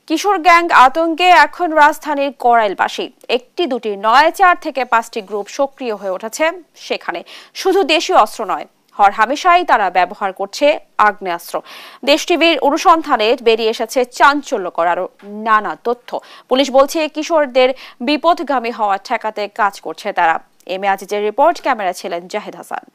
কিশোর gang আতঙ্কে এখন রাজধানীর কড়াইলবাসী। একটি দুটি নয়, 4 থেকে 5টি গ্রুপ সক্রিয় হয়ে উঠেছে সেখানে। শুধু দেশীয় অস্ত্র নয়, হরহামেশাই তারা ব্যবহার করছে আগ্নেয়াস্ত্র। দেশ টিভির অনুসন্ধানে বেরিয়ে এসেছে চাঞ্চল্যকর আরো নানা তথ্য। পুলিশ বলছে কিশোরদের বিপথগামী হওয়া ঠেকাতে কাজ করছে তারা। এম এ আজিজের রিপোর্ট, ক্যামেরা ছিলেন জাহিদ হাসান।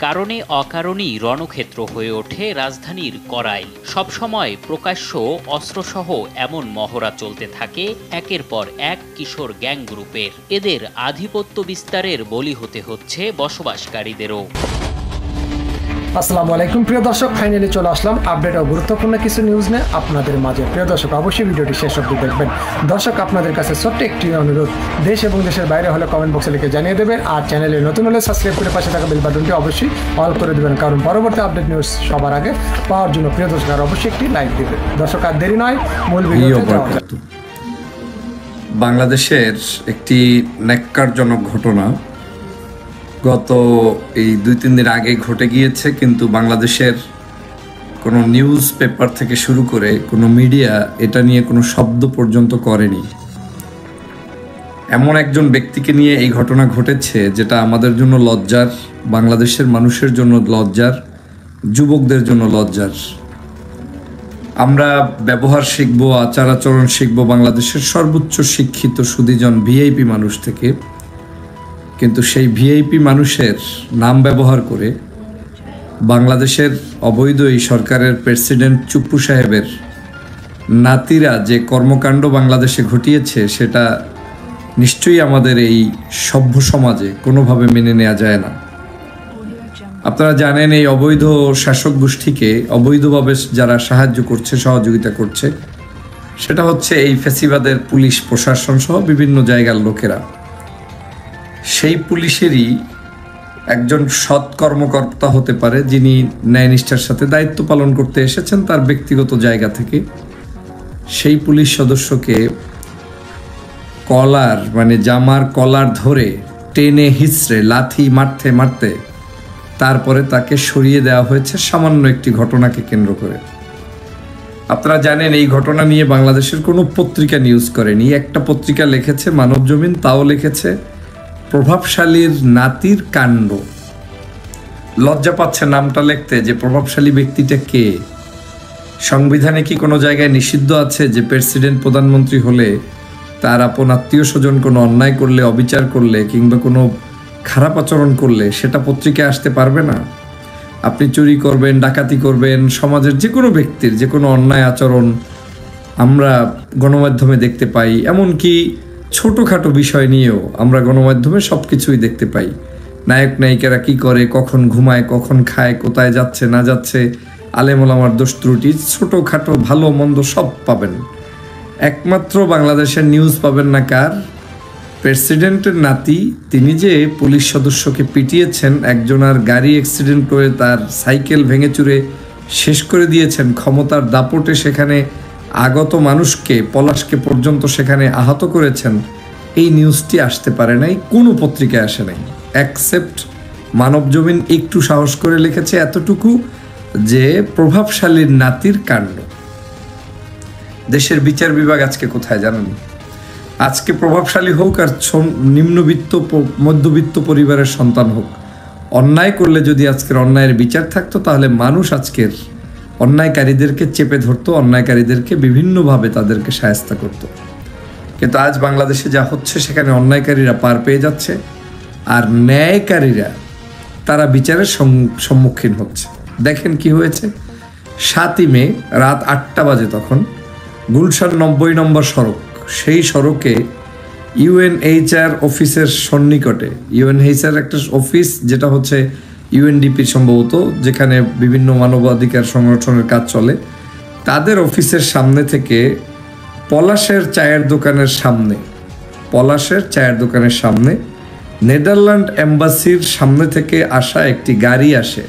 কারণে অকারণেই রণক্ষেত্র হয়ে ওঠে রাজধানীর কড়াইল। সবসময় প্রকাশ্য অস্ত্রসহ এমন মহড়া চলতে থাকে একের পর এক কিশোর গ্যাং গ্রুপের। এদের আধিপত্য বিস্তারের বলি হতে হচ্ছে বসবাসকারীদেরও। আসসালামু আলাইকুম প্রিয় দর্শক, ফাইনালি চলে আসলাম আপডেট ও গুরুত্বপূর্ণ কিছু নিউজ নিয়ে আপনাদের মাঝে। প্রিয় দর্শক, অবশ্যই ভিডিওটি শেষ অবধি দেখবেন। দর্শক, আপনাদের কাছে ছোট্ট একটি অনুরোধ, দেশ এবং দেশের বাইরে হলে কমেন্ট বক্সে লিখে জানিয়ে দেবেন, আর চ্যানেলে নতুন হলে সাবস্ক্রাইব করে পাশে থাকা বেল বাটনটি অবশ্যই অল করে দেবেন, কারণ পরবর্তী আপডেট নিউজ সবার আগে পাওয়ার জন্য প্রিয় দর্শক আর অবশ্যই একটি লাইক দেবেন। দর্শক, আর দেরি নয়, মূল ভিডিওতে যাওয়া যাক। বাংলাদেশের একটি ন্যাক্কারজনক ঘটনা গত এই 2-3 দিন আগে ঘটে গিয়েছে, কিন্তু বাংলাদেশের কোনো নিউজ পেপার থেকে শুরু করে কোনো মিডিয়া এটা নিয়ে কোনো শব্দ পর্যন্ত করেনি। এমন একজন ব্যক্তিকে নিয়ে এই ঘটনা ঘটেছে যেটা আমাদের জন্য লজ্জার, বাংলাদেশের মানুষের জন্য লজ্জার, যুবকদের জন্য লজ্জার। আমরা ব্যবহার শিখবো, আচার আচরণ শিখবো বাংলাদেশের সর্বোচ্চ শিক্ষিত সুধীজন ভিআইপি মানুষ থেকে, কিন্তু সেই ভিআইপি মানুষের নাম ব্যবহার করে বাংলাদেশের অবৈধ এই সরকারের প্রেসিডেন্ট চুপ্পু সাহেবের নাতিরা যে কর্মকাণ্ড বাংলাদেশে ঘটিয়েছে সেটা নিশ্চয়ই আমাদের এই সভ্য সমাজে কোনোভাবে মেনে নেওয়া যায় না। আপনারা জানেন, এই অবৈধ শাসক গোষ্ঠীকে অবৈধভাবে যারা সাহায্য করছে, সহযোগিতা করছে, সেটা হচ্ছে এই ফ্যাসিবাদের পুলিশ প্রশাসন সহ বিভিন্ন জায়গার লোকেরা। সেই পুলিশেরই একজন সৎ কর্মকর্তা হতে পারে যিনি ন্যায়নিষ্ঠার সাথে দায়িত্ব পালন করতে এসেছেন তার ব্যক্তিগত জায়গা থেকে। সেই পুলিশ সদস্যকে কলার মানে জামার কলার ধরে টেনে হিচড়ে লাথি মারতে মারতে তারপরে তাকে সরিয়ে দেওয়া হয়েছে সামান্য একটি ঘটনাকে কেন্দ্র করে। আপনারা জানেন, এই ঘটনা নিয়ে বাংলাদেশের কোনো পত্রিকা নিউজ করেনি। একটা পত্রিকা লিখেছে মানবজমিন, তাও লিখেছে প্রভাবশালীর নাতির কাণ্ড। লজ্জা পাচ্ছে নামটা লিখতে যে প্রভাবশালী ব্যক্তিটা কে। সংবিধানে কি কোনো জায়গায় নিষিদ্ধ আছে যে প্রেসিডেন্ট প্রধানমন্ত্রী হলে তার আপন আত্মীয় স্বজন কোনো অন্যায় করলে, অবিচার করলে কিংবা কোনো খারাপ আচরণ করলে সেটা পত্রিকায় আসতে পারবে না? আপনি চুরি করবেন, ডাকাতি করবেন, সমাজের যে কোনো ব্যক্তির যে কোনো অন্যায় আচরণ আমরা গণমাধ্যমে দেখতে পাই। এমনকি ছোটোখাটো বিষয় নিয়েও আমরা গণমাধ্যমে সব কিছুই দেখতে পাই। নায়ক নায়িকারা কি করে, কখন ঘুমায়, কখন খায়, কোথায় যাচ্ছে না যাচ্ছে, আলেম ওলামার দোষ ত্রুটি, ছোটোখাটো ভালো মন্দ সব পাবেন। একমাত্র বাংলাদেশের নিউজ পাবেন না কার? প্রেসিডেন্টের নাতি, তিনি যে পুলিশ সদস্যকে পিটিয়েছেন, একজনের গাড়ি অ্যাক্সিডেন্ট করে তার সাইকেল ভেঙে চুরে শেষ করে দিয়েছেন, ক্ষমতার দাপটে সেখানে আগত মানুষকে, পলাশকে পর্যন্ত সেখানে আহত করেছেন। এই নিউজটি আসতে পারে নাই, কোনো পত্রিকায় আসে নাই, অ্যাকসেপ্ট মানবজমিন একটু সাহস করে লিখেছে এতটুকু যে প্রভাবশালীর নাতির কাণ্ড। দেশের বিচার বিভাগ আজকে কোথায় জানেন? আজকে প্রভাবশালী হোক আর নিম্নবিত্ত মধ্যবিত্ত পরিবারের সন্তান হোক, অন্যায় করলে যদি আজকের অন্যায়ের বিচার থাকতো তাহলে মানুষ আজকের অন্যায়কারীদেরকে চেপে ধরতো, অন্যায়কারীদেরকে বিভিন্নভাবে তাদেরকে শায়েস্তা করত। কিন্তু আজ বাংলাদেশে যা হচ্ছে সেখানে অন্যায়কারীরা পার পেয়ে যাচ্ছে আর ন্যায়কারীরা তারা বিচারের সম্মুখীন হচ্ছে। দেখেন কি হয়েছে। 7ই মে রাত 8টা বাজে তখন গুলশান 90 নম্বর সড়ক, সেই সড়কে ইউএনএইচআর অফিসের সন্নিকটে, ইউএনএইচআর একটা অফিস যেটা হচ্ছে ইউএনডিপি সম্ভবত, যেখানে বিভিন্ন মানবাধিকার সংগঠনের কাজ চলে, তাদের অফিসের সামনে থেকে পলাশের চায়ের দোকানের সামনে নেদারল্যান্ড এম্বাসির সামনে থেকে আসা একটি গাড়ি আসে।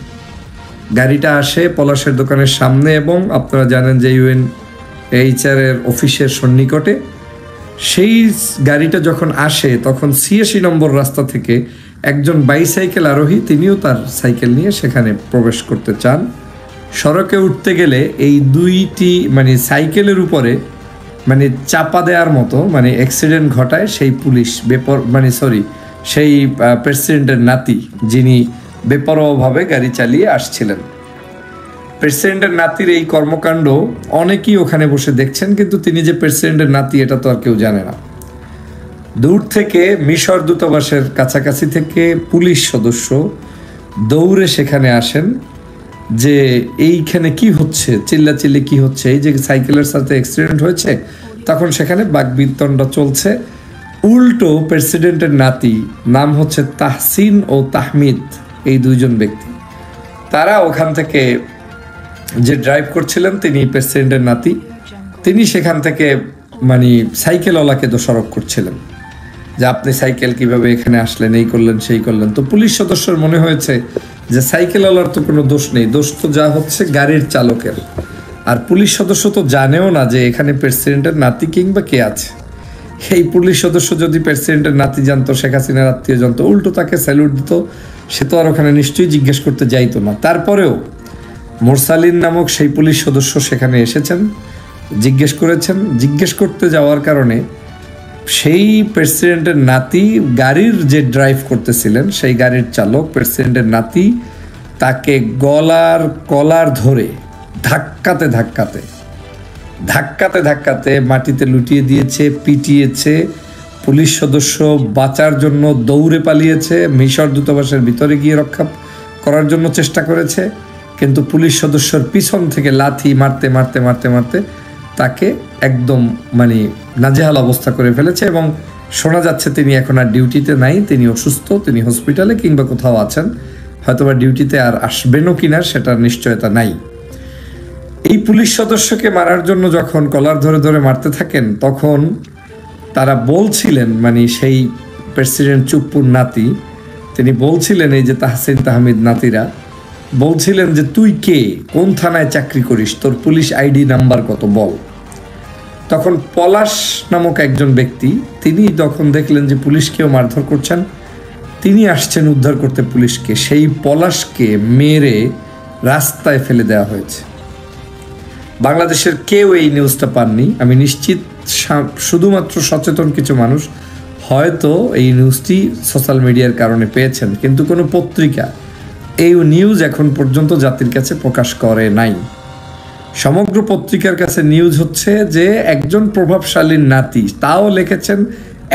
গাড়িটা আসে পলাশের দোকানের সামনে এবং আপনারা জানেন যে ইউএনএইচআর এর অফিসের সন্নিকটে। সেই গাড়িটা যখন আসে তখন 86 নম্বর রাস্তা থেকে একজন বাইসাইকেল আরোহী, তিনিও তার সাইকেল নিয়ে সেখানে প্রবেশ করতে চান সড়কে উঠতে গেলে এই দুইটি মানে সাইকেলের উপরে মানে চাপা দেওয়ার মতো মানে অ্যাক্সিডেন্ট ঘটায় সেই পুলিশ সেই প্রেসিডেন্টের নাতি, যিনি বেপরোয়াভাবে গাড়ি চালিয়ে আসছিলেন। প্রেসিডেন্টের নাতির এই কর্মকাণ্ড অনেকেই ওখানে বসে দেখছেন, কিন্তু তিনি যে প্রেসিডেন্টের নাতি এটা তো আর কেউ জানে না। দূর থেকে মিশর দূতাবাসের কাছাকাছি থেকে পুলিশ সদস্য দৌড়ে সেখানে আসেন যে এইখানে কি হচ্ছে, চিল্লাচিল্লি কি হচ্ছে, এই যে সাইকেলের সাথে অ্যাক্সিডেন্ট হয়েছে। তখন সেখানে বাকবিতণ্ডা চলছে। উল্টো প্রেসিডেন্টের নাতি, নাম হচ্ছে তাহসিন ও তাহমিদ, এই দুইজন ব্যক্তি, তারা ওখান থেকে যে ড্রাইভ করছিলেন তিনি প্রেসিডেন্টের নাতি, তিনি সেখান থেকে মানে সাইকেলওয়ালাকে দোষারোপ করছিলেন যে আপনি সাইকেল কিভাবে এখানে আসলেন, এই করলেন সেই করলেন। তো পুলিশ সদস্যের মনে হয়েছে যে সাইকেলওয়ালার তো কোনো দোষ নেই, দোষ তো যা হচ্ছে গাড়ির চালকের। আর পুলিশ সদস্য তো জানেও না যে এখানে প্রেসিডেন্টের নাতি কিংবা কে আছে। এই পুলিশ সদস্য যদি প্রেসিডেন্টের নাতি জানতো, শেখ হাসিনার আত্মীয় জানতো, উল্টো তাকে স্যালুট দিত, সে তো আর ওখানে নিশ্চয়ই জিজ্ঞেস করতে যাইতো না। তারপরেও মোরসালিন নামক সেই পুলিশ সদস্য সেখানে এসেছেন, জিজ্ঞেস করেছেন। জিজ্ঞেস করতে যাওয়ার কারণে সেই প্রেসিডেন্টের নাতি গাড়ির যে ড্রাইভ করতেছিলেন, সেই গাড়ির চালক প্রেসিডেন্টের নাতি তাকে কলার ধরে ধাক্কাতে ধাক্কাতে মাটিতে লুটিয়ে দিয়েছে, পিটিয়েছে। পুলিশ সদস্য বাঁচার জন্য দৌড়ে পালিয়েছে, মিশর দূতাবাসের ভিতরে গিয়ে রক্ষা করার জন্য চেষ্টা করেছে, কিন্তু পুলিশ সদস্যর পিছন থেকে লাথি মারতে তাকে একদম মানে নাজেহাল অবস্থা করে ফেলেছে। এবং শোনা যাচ্ছে তিনি এখন আর ডিউটিতে নাই, তিনি অসুস্থ, তিনি হসপিটালে কিংবা কোথাও আছেন, হয়তোবা ডিউটিতে আর আসবেনও কিনা সেটার নিশ্চয়তা নাই। এই পুলিশ সদস্যকে মারার জন্য যখন কলার ধরে মারতে থাকেন, তখন তারা বলছিলেন, মানে সেই প্রেসিডেন্ট চুপ্পুর নাতি, তিনি বলছিলেন, এই যে তাহসিন তাহমিদ নাতিরা বলছিলেন যে তুই কে, কোন থানায় চাকরি করিস, তোর পুলিশ আইডি নাম্বার কত বল। তখন পলাশ নামক একজন ব্যক্তি, তিনি তখন দেখলেন যে পুলিশকেও মারধর করছেন, তিনি আসছেন উদ্ধার করতে পুলিশকে। সেই পলাশকে মেরে রাস্তায় ফেলে দেওয়া হয়েছে। বাংলাদেশের কেউ এই নিউজটা পাননি। আমি নিশ্চিত শুধুমাত্র সচেতন কিছু মানুষ হয়তো এই নিউজটি সোশ্যাল মিডিয়ার কারণে পেয়েছেন, কিন্তু কোনো পত্রিকা এই নিউজ এখন পর্যন্ত জাতির কাছে প্রকাশ করে নাই। সমগ্র পত্রিকার কাছে নিউজ হচ্ছে যে একজন প্রভাবশালীর নাতি, তাও লিখেছেন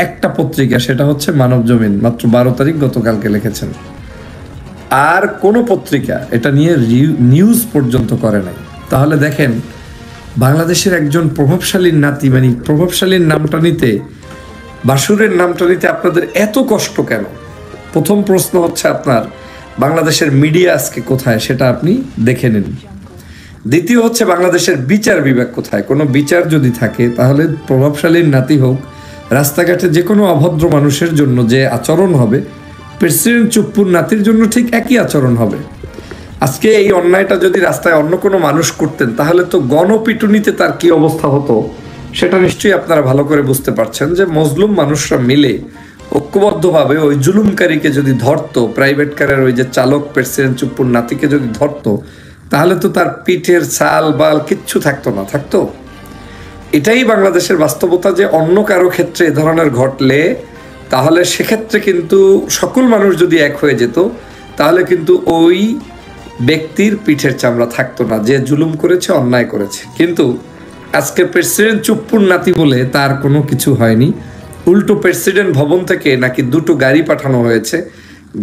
একটা পত্রিকা, সেটা হচ্ছে মানবজমিন, মাত্র 12 তারিখ গতকালকে লিখেছেন। আর কোনো পত্রিকা এটা নিয়ে নিউজ পর্যন্ত করে নাই। তাহলে দেখেন বাংলাদেশের একজন প্রভাবশালীর নাতি, মানে প্রভাবশালীর নামটা নিতে, বাসুরের নামটা নিতে আপনাদের এত কষ্ট কেন? প্রথম প্রশ্ন হচ্ছে আপনার বাংলাদেশের মিডিয়া আজকে কোথায়, সেটা আপনি দেখে নিন। দ্বিতীয় হচ্ছে বাংলাদেশের বিচার বিভাগ কোথায়? কোনো বিচার যদি থাকে তাহলে প্রভাবশালীর নাতি হোক, রাস্তাঘাটে যে কোনো অভদ্র মানুষের জন্য যে আচরণ হবে, প্রেসিডেন্ট চুপ্পুর নাতির জন্য ঠিক একই আচরণ হবে। আজকে এই অন্যায়টা যদি রাস্তায় অন্য কোনো মানুষ করতেন, তাহলে তো গণপিটুনিতে তার কি অবস্থা হতো সেটা নিশ্চয়ই আপনারা ভালো করে বুঝতে পারছেন। যে মজলুম মানুষরা মিলে ঐক্যবদ্ধভাবে ওই জুলুমকারীকে যদি ধরতো, প্রাইভেট কারের ওই যে চালক প্রেসিডেন্ট চুপ্পুর নাতিকে যদি ধরতো, তাহলে তো তার পিঠের ছাল বাল কিচ্ছু থাকতো। এটাই বাংলাদেশের বাস্তবতা, যে অন্য কারো ক্ষেত্রে এ ধরনের ঘটলে তাহলে সেক্ষেত্রে কিন্তু সকল মানুষ যদি এক হয়ে যেত, তাহলে কিন্তু ওই ব্যক্তির পিঠের চামড়া থাকতো না, যে জুলুম করেছে, অন্যায় করেছে। কিন্তু আজকে প্রেসিডেন্ট চুপ্পুর নাতি বলে তার কোনো কিছু হয়নি। উল্টো প্রেসিডেন্ট ভবন থেকে নাকি 2টো গাড়ি পাঠানো হয়েছে,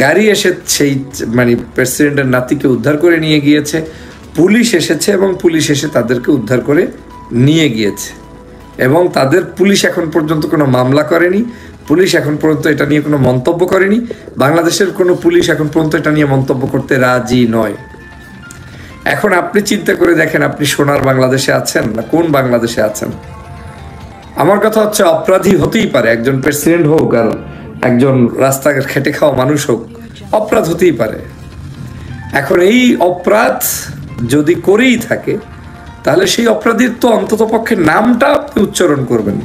গাড়ি এসে সেই মানে প্রেসিডেন্টের নাতিকে উদ্ধার করে নিয়ে গিয়েছে, পুলিশ এসেছে এবং পুলিশ এসে তাদেরকে উদ্ধার করে নিয়ে গিয়েছে। এবং তাদের পুলিশ এখন পর্যন্ত কোনো মামলা করেনি, পুলিশ এখন পর্যন্ত এটা নিয়ে কোনো মন্তব্য করেনি। বাংলাদেশের কোনো পুলিশ এখন পর্যন্ত এটা নিয়ে মন্তব্য করতে রাজি নয়। এখন আপনি চিন্তা করে দেখেন, আপনি সোনার বাংলাদেশে আছেন না কোন বাংলাদেশে আছেন? আমার কথা হচ্ছে, অপরাধী হতেই পারে, একজন প্রেসিডেন্ট হোক আর একজন রাস্তাঘাট খেটে খাওয়া মানুষ হোক, অপরাধ হতেই পারে। এখন এই অপরাধ যদি করেই থাকে, তাহলে সেই অপরাধীর তো অন্তত পক্ষে নামটা আপনি উচ্চারণ করবেন,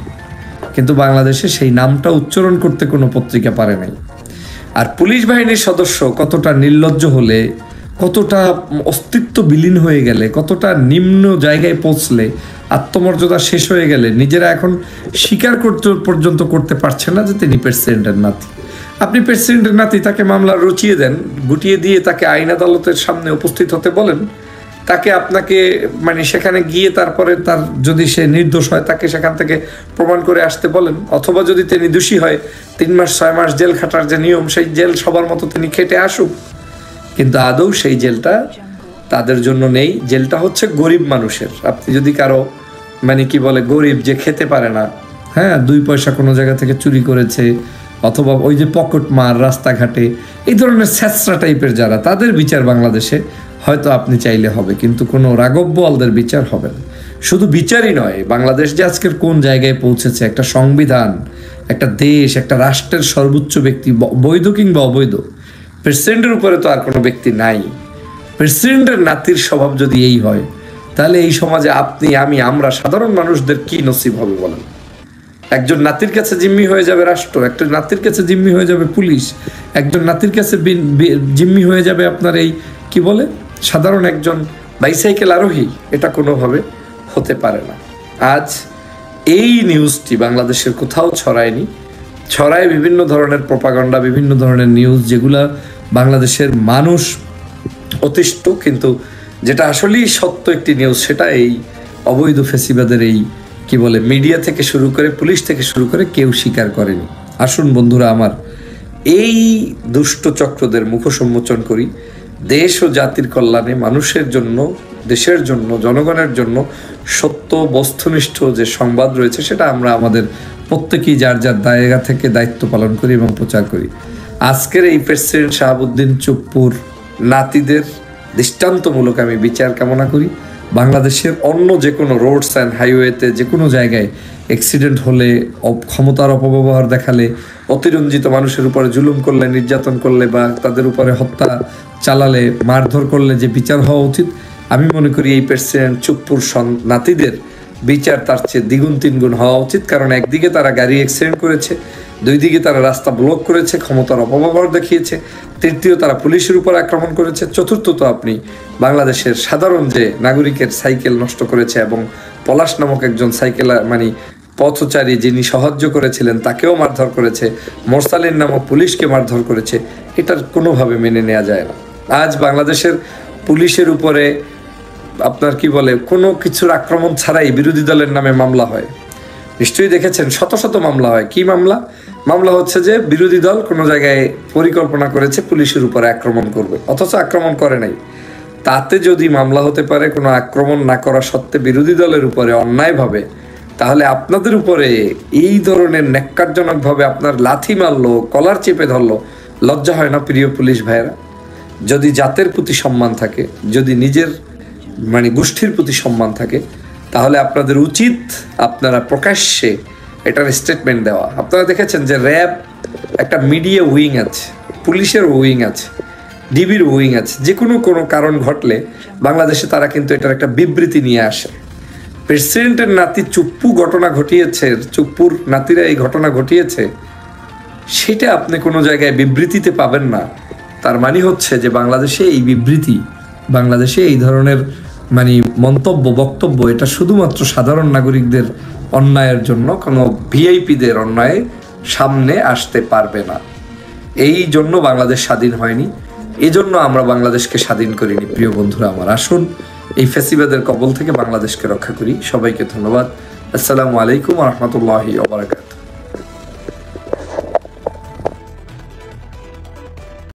কিন্তু বাংলাদেশে সেই নামটা উচ্চারণ করতে কোনো পত্রিকা পারে নাই। আর পুলিশ বাহিনীর সদস্য কতটা নির্লজ্জ হলে কতটা অস্তিত্ব বিলীন হয়ে গেলে, কতটা নিম্ন জায়গায় পৌঁছলে, আত্মমর্যাদা শেষ হয়ে গেলে নিজেরা এখন স্বীকার করতে পর্যন্ত করতে পারছে না যে তিনি প্রেসিডেন্টের নাতি। আপনি প্রেসিডেন্টের নাতি, তাকে মামলা রচিয়ে দেন, গুটিয়ে দিয়ে তাকে আইন আদালতের সামনে উপস্থিত হতে বলেন, তাকে আপনাকে মানে সেখানে গিয়ে তারপরে তার যদি সে নির্দোষ হয় তাকে সেখান থেকে প্রমাণ করে আসতে বলেন, অথবা যদি তিনি দোষী হয় 3 মাস 6 মাস জেল খাটার যে নিয়ম সেই জেল সবার মতো তিনি খেটে আসুক। কিন্তু আদৌ সেই জেলটা তাদের জন্য নেই। জেলটা হচ্ছে গরিব মানুষের। আপনি যদি কারো মানে কি বলে গরিব যে খেতে পারে না, হ্যাঁ 2 পয়সা কোনো জায়গা থেকে চুরি করেছে, অথবা ওই যে পকেট মার রাস্তাঘাটে এই ধরনের স্যাঁচরা টাইপের যারা, তাদের বিচার বাংলাদেশে হয়তো আপনি চাইলে হবে, কিন্তু কোনো রাঘব বোয়ালদের বিচার হবে না। শুধু বিচারই নয়, বাংলাদেশ যে আজকের কোন জায়গায় পৌঁছেছে, একটা সংবিধান, একটা দেশ, একটা রাষ্ট্রের সর্বোচ্চ ব্যক্তি, বৈধ কিংবা অবৈধ, প্রেসিডেন্টের উপরে তো আর কোনো ব্যক্তি নাই। প্রেসিডেন্টের নাতির স্বভাব যদি এই হয়, তাহলে এই সমাজে আপনি, আমি, আমরা সাধারণ মানুষদের কি নসিব হবে বলেন? একজন নাতির কাছে জিম্মি হয়ে যাবে রাষ্ট্র, একটা নাতির কাছে জিম্মি হয়ে যাবে পুলিশ, একজন নাতির কাছে জিম্মি হয়ে যাবে আপনার এই কি বলে সাধারণ একজন বাইসাইকেল আরোহী। এটা কোনোভাবে হতে পারে না। আজ এই নিউজটি বাংলাদেশের কোথাও ছড়ায়নি, ছড়ায় বিভিন্ন ধরনের প্রোপাগান্ডা, বিভিন্ন ধরনের নিউজ, যেগুলা বাংলাদেশের মানুষ অতিষ্ঠ, কিন্তু যেটা আসলেই সত্য একটি নিউজ সেটা এই অবৈধ ফেসিবাদের এই কি বলে মিডিয়া থেকে শুরু করে পুলিশ থেকে শুরু করে কেউ স্বীকার করেনি। আসুন বন্ধুরা আমার, এই দুষ্ট চক্রদের মুখোন্মোচন করি। দেশ ও জাতির কল্যাণে, মানুষের জন্য, দেশের জন্য, জনগণের জন্য সত্য বস্তুনিষ্ঠ যে সংবাদ রয়েছে সেটা আমরা আমাদের প্রত্যেকেই যার যার জায়গা থেকে দায়িত্ব পালন করি এবং প্রচার করি। আজকের এই প্রেসিডেন্ট শাহাবুদ্দিন চুপ্পুর নাতিদের দৃষ্টান্তমূলক আমি বিচার কামনা করি। বাংলাদেশের অন্য যে কোনো রোডস অ্যান্ড হাইওয়েতে যে কোনো জায়গায় অ্যাক্সিডেন্ট হলে, ক্ষমতার অপব্যবহার দেখালে, অতিরঞ্জিত মানুষের উপরে জুলুম করলে, নির্যাতন করলে বা তাদের উপরে হত্যা চালালে, মারধর করলে যে বিচার হওয়া উচিত, আমি মনে করি এই প্রেসিডেন্ট চুপ্পুর নাতিদের বিচার তার চেয়ে দ্বিগুণ 3 গুণ হওয়া উচিত। কারণ একদিকে তারা গাড়ি অ্যাক্সিডেন্ট করেছে, 2 দিকে তারা রাস্তা ব্লক করেছে, ক্ষমতার অপব্যবহার দেখিয়েছে, 3য় তারা পুলিশের উপর আক্রমণ করেছে, 4র্থত আপনি বাংলাদেশের সাধারণ যে নাগরিকের সাইকেল নষ্ট করেছে এবং পলাশ নামক একজন সাইকেল মানে পথচারী যিনি সাহায্য করেছিলেন তাকেও মারধর করেছে, মোরসালিন নামক পুলিশকে মারধর করেছে। এটার কোনোভাবে মেনে নেওয়া যায় না। আজ বাংলাদেশের পুলিশের উপরে আপনার কি বলে কোনো কিছুর আক্রমণ ছাড়াই বিরোধী দলের নামে মামলা হয়। নিশ্চয়ই দেখেছেন, শত শত মামলা হয়। কি মামলা? মামলা হচ্ছে যে বিরোধী দল কোনো জায়গায় পরিকল্পনা করেছে পুলিশের উপরে আক্রমণ করবে, অথচ আক্রমণ করে নাই। তাতে যদি মামলা হতে পারে কোনো আক্রমণ না করা সত্ত্বে বিরোধী দলের উপরে অন্যায়ভাবে, তাহলে আপনাদের উপরে এই ধরনের ন্যাক্কারজনকভাবে আপনার লাথি মারলো, কলার চেপে ধরলো, লজ্জা হয় না প্রিয় পুলিশ ভাইয়েরা? যদি জাতের প্রতি সম্মান থাকে, যদি নিজের মানে গোষ্ঠীর প্রতি সম্মান থাকে, তাহলে আপনাদের উচিত আপনারা প্রকাশ্যে এটার স্টেটমেন্ট দেওয়া। আপনারা দেখেছেন যে র্যাব একটা মিডিয়া উইং আছে, পুলিশের উইং আছে, ডিবির উইং আছে। যে কোনো কারণ ঘটলে বাংলাদেশে তারা কিন্তু এটার একটা বিবৃতি নিয়ে আসে। প্রেসিডেন্টের নাতি চুপ্পু ঘটনা ঘটিয়েছে, চুপ্পুর নাতিরা এই ঘটনা ঘটিয়েছে, সেটা আপনি কোনো জায়গায় বিবৃতিতে পাবেন না। তার মানে হচ্ছে যে বাংলাদেশে এই বিবৃতি, বাংলাদেশে এই ধরনের মানে মন্তব্য, বক্তব্য, এটা শুধুমাত্র সাধারণ নাগরিকদের অন্যায়ের জন্য, কোনো ভিআইপিদের অন্যায় সামনে আসতে পারবে না। এই জন্য বাংলাদেশ স্বাধীন হয়নি, এজন্য আমরা বাংলাদেশকে স্বাধীন করিনি। প্রিয় বন্ধুরা আমার, আসুন এই ফ্যাসিবাদের কবল থেকে বাংলাদেশকে রক্ষা করি। সবাইকে ধন্যবাদ। আসসালামু আলাইকুম ওয়া রাহমাতুল্লাহি ওয়া বারাকাতুহু।